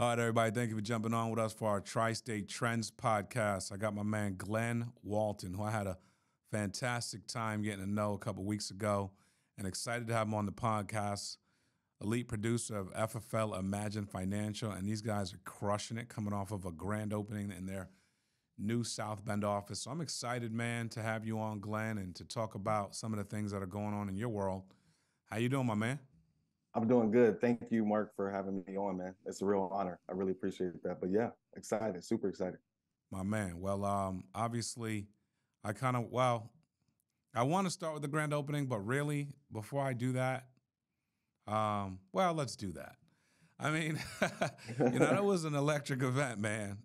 All right, everybody, thank you for jumping on with us for our Tri-State Trends podcast. I got my man Glenn Walton, who I had a fantastic time getting to know a couple weeks ago, and excited to have him on the podcast. Elite producer of FFL Imagine Financial, and these guys are crushing it, coming off of a grand opening in their new South Bend office. So I'm excited, man, to have you on, Glenn, and to talk about some of the things that are going on in your world. How you doing, my man? I'm doing good. Thank you, Mark, for having me on, man. It's a real honor. I really appreciate that. But yeah, excited, super excited. My man. Well, obviously, I want to start with the grand opening, but really, before I do that, let's do that. I mean, that was an electric event, man.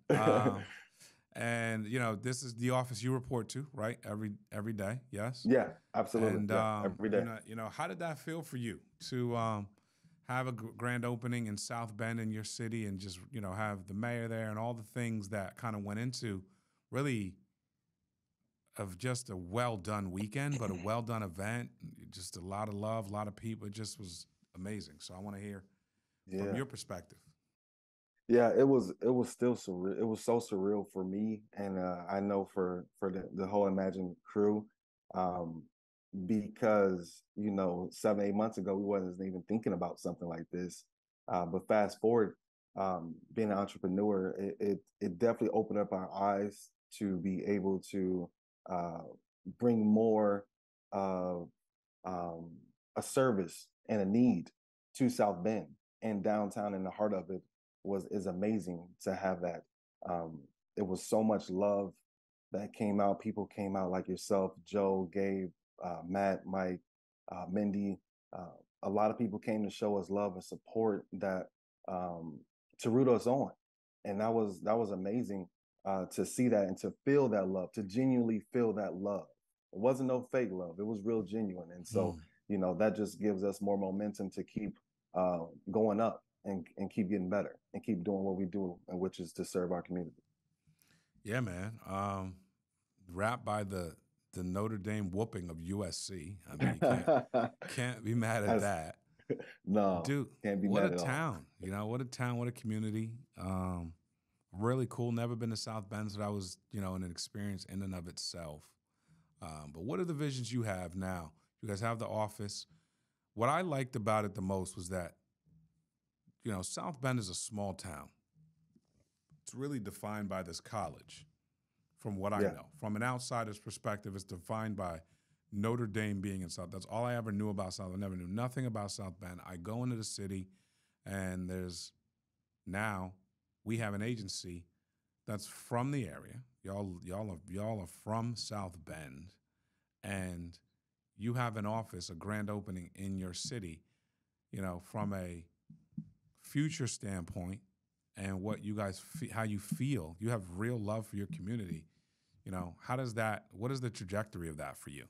And this is the office you report to, right? Every day, yes. Yeah, absolutely. And Yeah, every day. how did that feel for you to have a grand opening in South Bend in your city, and just have the mayor there and all the things that kind of went into really of just a well done weekend, but a well done event, just a lot of love, a lot of people. It just was amazing. So I want to hear from Yeah. your perspective. Yeah, it was still surreal. It was so surreal for me, and I know for the whole Imagine crew, um, because 7, 8 months ago we wasn't even thinking about something like this. But fast forward, being an entrepreneur, it definitely opened up our eyes to be able to uh, bring more of um, a service and a need to South Bend and downtown in the heart of it is amazing to have that. Um, it was so much love that came out. People came out like yourself, Joe, Gabe, Matt, Mike, Mindy. A lot of people came to show us love and support that um, to root us on, and that was amazing to see that and to feel that love, to genuinely feel that love. It wasn't no fake love; it was real, genuine, and so that just gives us more momentum to keep going up and keep getting better and keep doing what we do, and which is to serve our community. Yeah, man. Wrapped by the Notre Dame whooping of USC. I mean, you can't be mad at that. No, Dude, can't be what a mad at all. town. What a town, what a community. Really cool. Never been to South Bend, so that was, an experience in and of itself. But what are the visions you have now? You guys have the office. What I liked about it the most was that, South Bend is a small town. It's really defined by this college, from what I Yeah, know. From an outsider's perspective, it's defined by Notre Dame being in South. That's all I ever knew about South. I never knew nothing about South Bend. I go into the city, and now we have an agency that's from the area. Y'all are from South Bend, and you have an office, a grand opening in your city. From a future standpoint, and what you guys how you feel. You have real love for your community. What is the trajectory of that for you?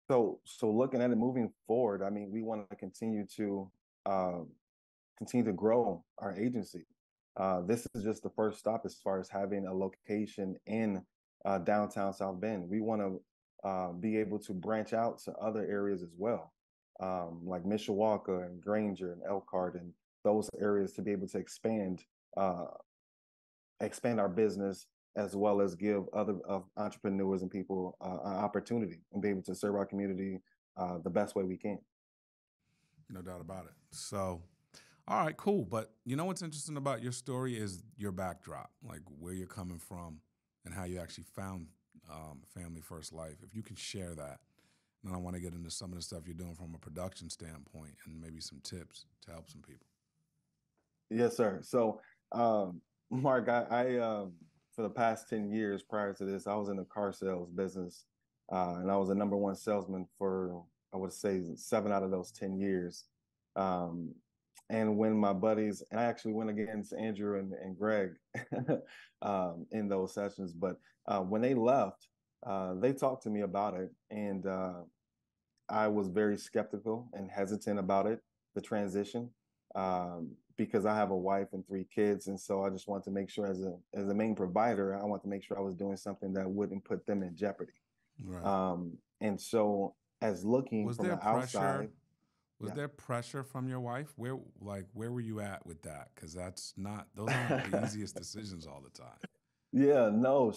so looking at it moving forward, I mean, we want to uh, continue to grow our agency. This is just the first stop as far as having a location in downtown South Bend. We want to be able to branch out to other areas as well, like Mishawaka and Granger and Elkhart and those areas, to be able to uh, expand our business, as well as give other entrepreneurs and people an opportunity and be able to serve our community the best way we can. No doubt about it. So, all right, cool. But what's interesting about your story is your backdrop, like where you're coming from and how you actually found Family First Life. If you can share that, then I want to get into some of the stuff you're doing from a production standpoint and maybe some tips to help some people. Yes, sir. So, Mark, for the past 10 years prior to this, I was in the car sales business, and I was a number one salesman for, I would say, 7 out of those 10 years. Um, and when my buddies, and I actually went against Andrew and Greg in those sessions, but when they left, they talked to me about it, and I was very skeptical and hesitant about it, the transition, because I have a wife and 3 kids, and so I just want to make sure, as a main provider, I want to make sure I was doing something that wouldn't put them in jeopardy. Right. And so, as looking Was from there the outside, pressure? Was there pressure from your wife? Where were you at with that? Because those aren't the Yeah. easiest decisions all the time. Yeah, no,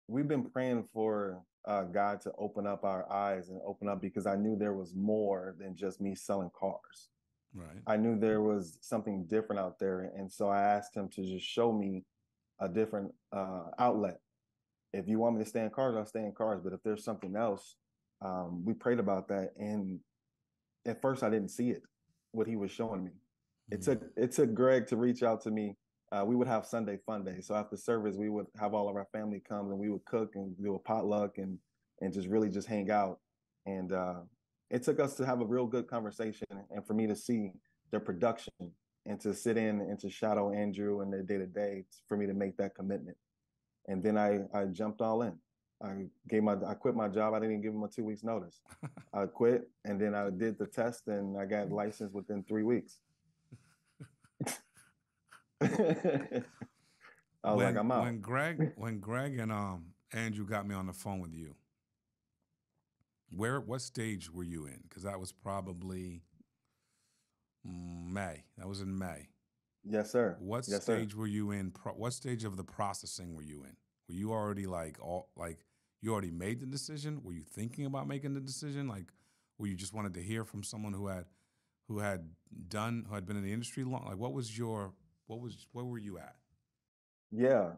we've been praying for God to open up our eyes and open up because I knew there was more than just me selling cars. Right. I knew there was something different out there. And so I asked him to just show me a different outlet. If you want me to stay in cars, I'll stay in cars. But if there's something else, we prayed about that. And at first I didn't see it, what he was showing me. It took Greg to reach out to me. We would have Sunday fun day. So after service, we would have all of our family come and we would cook and do a potluck and just really just hang out. And it took us to have a real good conversation and for me to see their production and to sit in and to shadow Andrew and their day to day for me to make that commitment. And then I jumped all in. I quit my job. I didn't even give him a 2 weeks notice. I quit and then I did the test and I got licensed within 3 weeks. I was like, I'm out. When Greg and Andrew got me on the phone with you, what stage were you in? Because that was probably May. That was in May. Yes, sir. What Yes, sir. stage were you in? What stage of the processing were you in? Were you already you already made the decision? Were you thinking about making the decision? Like, were you just wanted to hear from someone who had been in the industry long? Like, where were you at? Yeah.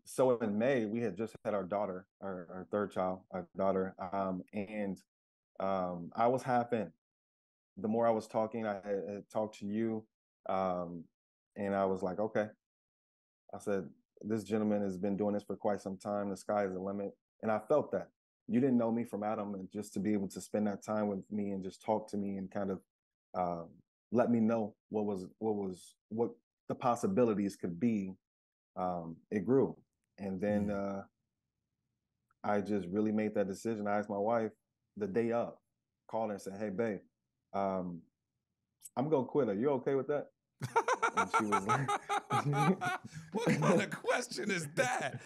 So in May, we had just had our daughter, our third child, our daughter. And I was half in. The more I was talking, I had talked to you. Um, and I was like, okay. I said, this gentleman has been doing this for quite some time. The sky is the limit. And I felt that. You didn't know me from Adam, and just to be able to spend that time with me and just talk to me and kind of um, let me know what the possibilities could be, it grew. And then Mm. I just really made that decision. I asked my wife the day of, called her and said, "Hey, babe, um, I'm gonna quit. Are you okay with that?" And she was like, What kind of question is that?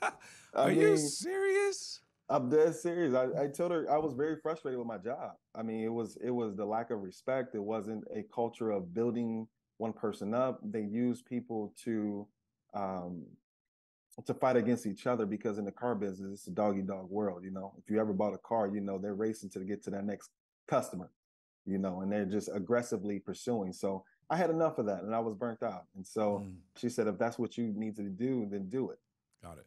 I Are you mean, serious? I'm dead serious. I told her I was very frustrated with my job. I mean, it was the lack of respect. It wasn't a culture of building one person up. They use people um, to fight against each other because in the car business, it's a dog eat dog world. If you ever bought a car, they're racing to get to that next customer. And they're just aggressively pursuing. So I had enough of that, and I was burnt out. And so Mm. she said, if that's what you need to do, then do it. Got it.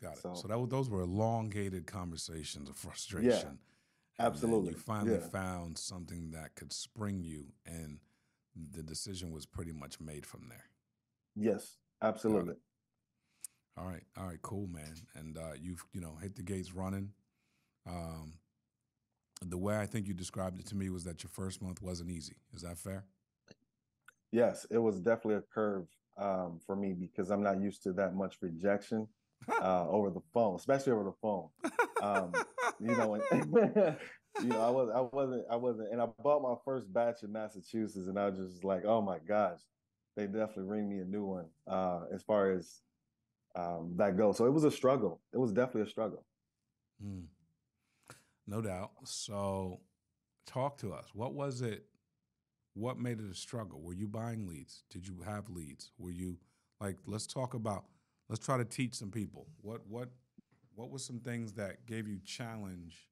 Got it. So So those were elongated conversations of yeah, frustration, and then you absolutely, finally yeah. found something that could spring you, and the decision was pretty much made from there. Yes, Got absolutely. it. All right, cool, man. And you've hit the gates running. Um, the way I think you described it to me was that your first month wasn't easy. Is that fair? Yes, it was definitely a curve for me because I'm not used to that much rejection over the phone, especially over the phone. Um, and I wasn't, and I bought my first batch in Massachusetts, and I was just like, oh my gosh, they definitely ring me a new one as far as that goes. So it was a struggle. It was definitely a struggle. Mm, no doubt. So, talk to us. What was it? What made it a struggle? Were you buying leads? Did you have leads? Were you like? Let's talk about. Let's try to teach some people. What was some things that gave you challenge,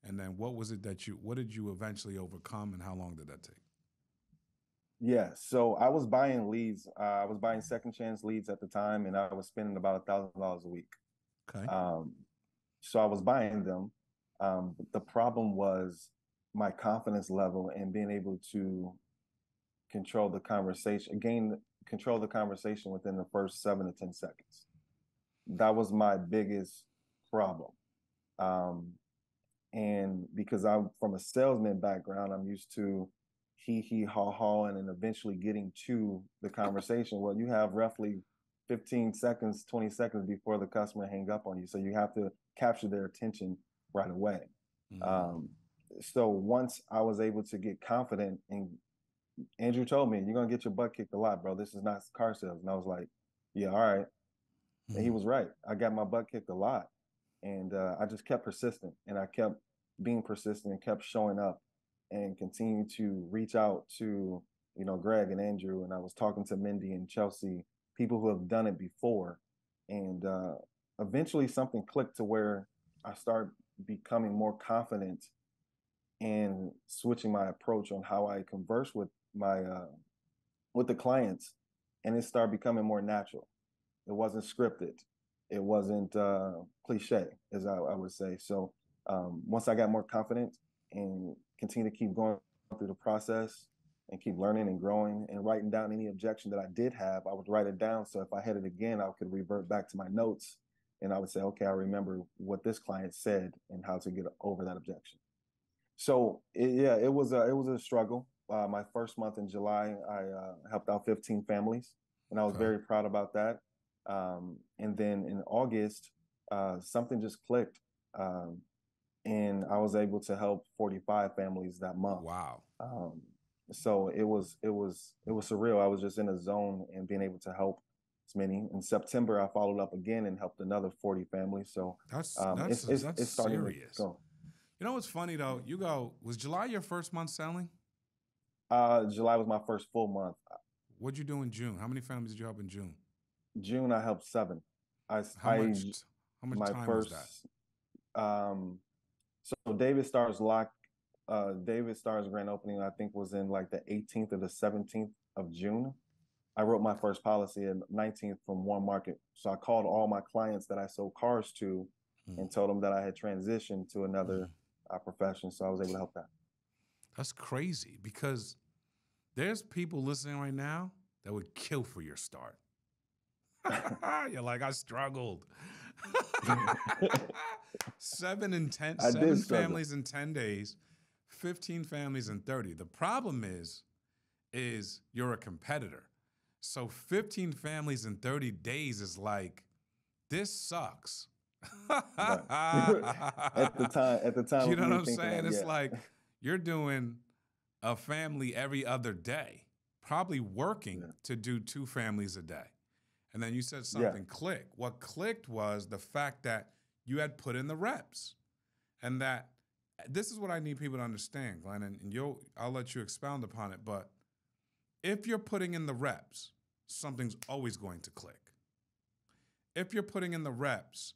and then what was it that you? What did you eventually overcome, and how long did that take? Yeah, so I was buying leads. I was buying second chance leads at the time, and I was spending about $1,000 a week. Okay. Um, so I was buying them. But the problem was my confidence level and being able to control the conversation within the first 7 to 10 seconds. That was my biggest problem. Um, and because I'm from a salesman background, I'm used to he ha ha and then eventually getting to the conversation. Well, you have roughly 15 seconds, 20 seconds before the customer hang up on you. So you have to capture their attention right away. Mm. Um, so once I was able to get confident, and Andrew told me, you're gonna get your butt kicked a lot, bro. This is not car sales. And I was like, yeah, all right. And he Mm. was right. I got my butt kicked a lot. And I just kept persistent and I kept being persistent and kept showing up and continue to reach out to, Greg and Andrew. And I was talking to Mindy and Chelsea, people who have done it before. And eventually something clicked to where I started becoming more confident and switching my approach on how I converse with the clients, and it started becoming more natural. It wasn't scripted. It wasn't cliche, as I would say. So once I got more confident and continue to keep going through the process and keep learning and growing and writing down any objection that I did have, I would write it down. So if I had it again, I could revert back to my notes and I would say, okay, I remember what this client said and how to get over that objection. So yeah, it was a struggle. My first month in July, I helped out 15 families, and I was Okay. very proud about that. And then in August, something just clicked, and I was able to help 45 families that month. Wow. Um, so it was surreal. I was just in a zone and being able to help as many. In September, I followed up again and helped another 40 families. So That's that's that's it's starting to serious. go. You know what's funny though? Was July your first month selling? July was my first full month. What'd you do in June? How many families did you help in June? June, I helped seven. I, How I, much how much my time was first, that? um, so David Starr's grand opening, I think was in like the 18th or the 17th of June. I wrote my first policy in 19th from one market. So I called all my clients that I sold cars to Mm, and told them that I had transitioned to another mm. profession. So I was able to help that. That's crazy because there's people listening right now that would kill for your start. You're like, I struggled. I did Seven struggle. families in 10 days, 15 families in 30. The problem is you're a competitor. So 15 families in 30 days is like, this sucks. Right. At the time You of know what me I'm thinking saying? that, It's yeah. like you're doing a family every other day, probably working Yeah. to do two families a day. And then you said Yeah. something clicked. What clicked was the fact that you had put in the reps. And that this is what I need people to understand, Glenn, and I'll let you expound upon it. But if you're putting in the reps, something's always going to click. If you're putting in the reps,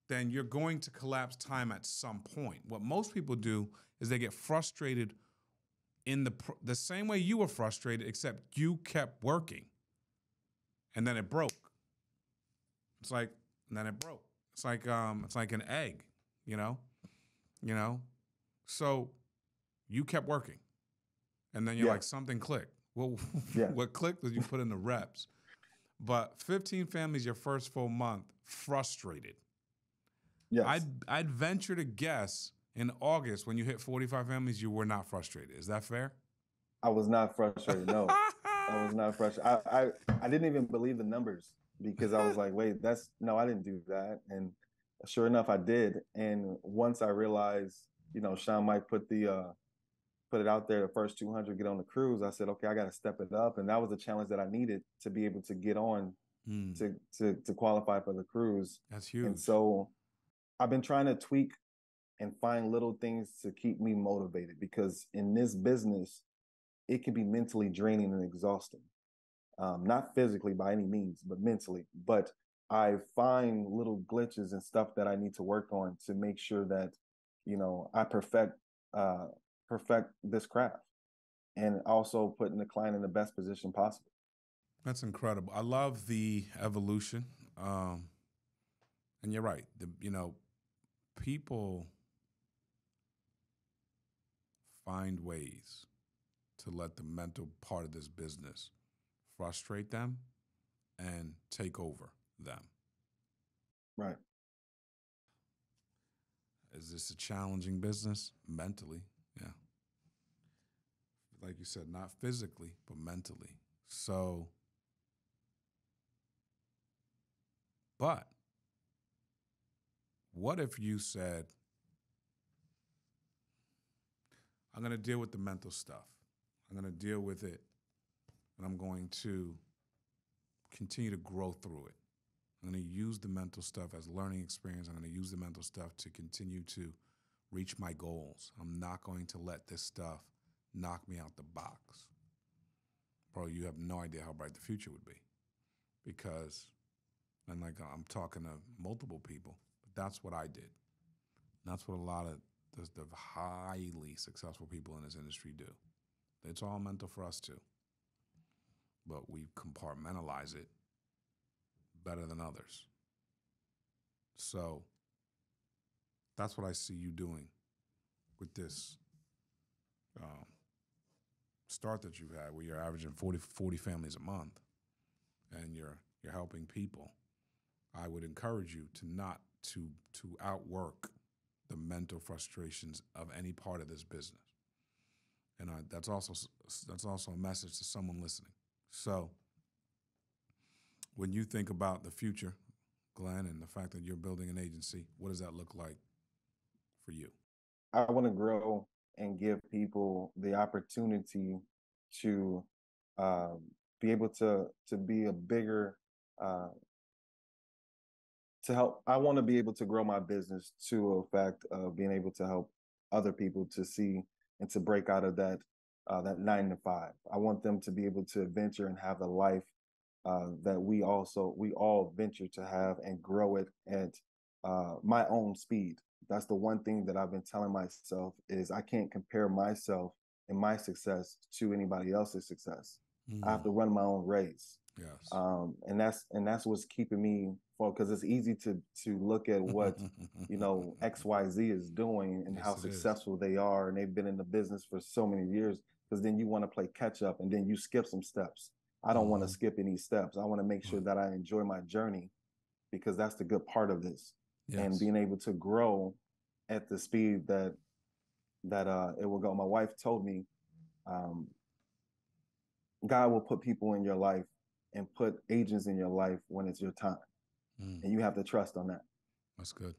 then you're going to collapse time at some point. What most people do is they get frustrated in the same way you were frustrated, except you kept working, and then it broke. It's like, and then it broke. It's like an egg, you know, you know. So you kept working, and then you're Yeah. like something clicked. Well, Yeah. what clicked was you put in the reps. But 15 families your first full month, frustrated. Yes. I'd venture to guess in August when you hit 45 families, you were not frustrated. Is that fair? I was not frustrated. No, I was not frustrated. I didn't even believe the numbers because I was like, wait, that's no, I didn't do that. And sure enough, I did. And once I realized, Sean might put it out there, the first 200 get on the cruise, I said, okay, I got to step it up. And that was the challenge that I needed to be able to get on Mm, to qualify for the cruise. that's And huge. so I've been trying to tweak and find little things to keep me motivated because in this business, it can be mentally draining and exhausting. Not physically by any means, but mentally. But I find little glitches and stuff that I need to work on to make sure that, I uh, perfect this craft and also putting the client in the best position possible. That's incredible. I love the evolution. And you're right. People find ways to let the mental part of this business frustrate them and take over them. Right. Is this a challenging business? Mentally, yeah. Like you said, not physically, but mentally. So, but what if you said, I'm going to deal with the mental stuff. I'm going to deal with it, and I'm going to continue to grow through it. I'm going to use the mental stuff as learning experience. I'm going to use the mental stuff to continue to reach my goals. I'm not going to let this stuff knock me out the box. Bro, you have no idea how bright the future would be. Because, and like I'm talking to multiple people, but that's what I did. And that's what a lot of the highly successful people in this industry do. It's all mental for us too. But we compartmentalize it better than others. So that's what I see you doing with this start that you've had, where you're averaging 40 families a month and you're helping people. I would encourage you to not to outwork the mental frustrations of any part of this business. And that's also a message to someone listening. So when you think about the future, Glenn, and the fact that you're building an agency, what does that look like for you? I want to grow and give people the opportunity to be able to be a bigger to help. I want to be able to grow my business to a fact of being able to help other people to see and to break out of that 9 to 5. I want them to be able to venture and have a life that we all venture to have, and grow it at my own speed. That's the one thing that I've been telling myself, is I can't compare myself and my success to anybody else's success. I have to run my own race. Yes. And that's what's keeping me, because it's easy to look at what XYZ is doing and yes, how successful they are, and they've been in the business for so many years, because then you want to play catch up and then you skip some steps. I don't want to skip any steps. I want to make sure that I enjoy my journey, because that's the good part of this. Yes. And being able to grow at the speed that it will go. My wife told me, God will put people in your life and put agents in your life when it's your time. And you have to trust on that. That's good.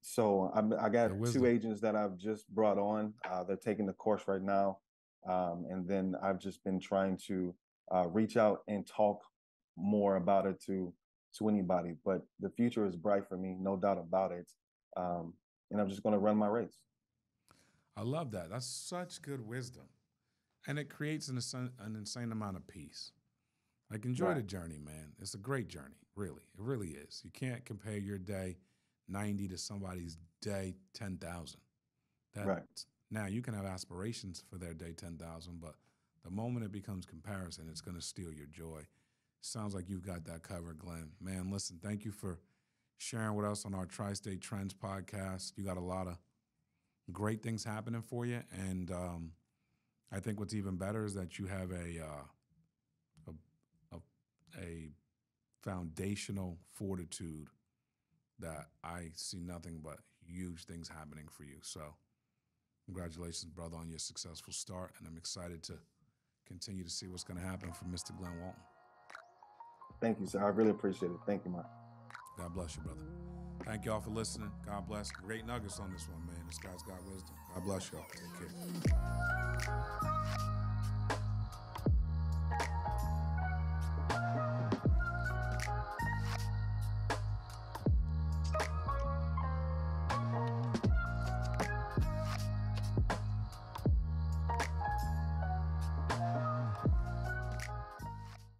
So I got 2 agents that I've just brought on. They're taking the course right now. And then I've just been trying to reach out and talk more about it to anybody. But the future is bright for me, no doubt about it. And I'm just going to run my race. I love that. That's such good wisdom. And it creates an insane amount of peace. Like, enjoy the journey, man. It's a great journey, really. It really is. You can't compare your day 90 to somebody's day 10,000. Right. Now, you can have aspirations for their day 10,000, but the moment it becomes comparison, it's going to steal your joy. Sounds like you've got that covered, Glenn. Man, listen, thank you for sharing with us on our Tri-State Trends podcast. You got a lot of great things happening for you, and I think what's even better is that you have a foundational fortitude that I see nothing but huge things happening for you. So congratulations, brother, on your successful start, and I'm excited to continue to see what's going to happen from Mr. Glenn Walton. Thank you, sir. I really appreciate it. Thank you, Mark. God bless you, brother. Thank y'all for listening. God bless. Great nuggets on this one, man. This guy's got wisdom. God bless y'all. Take care.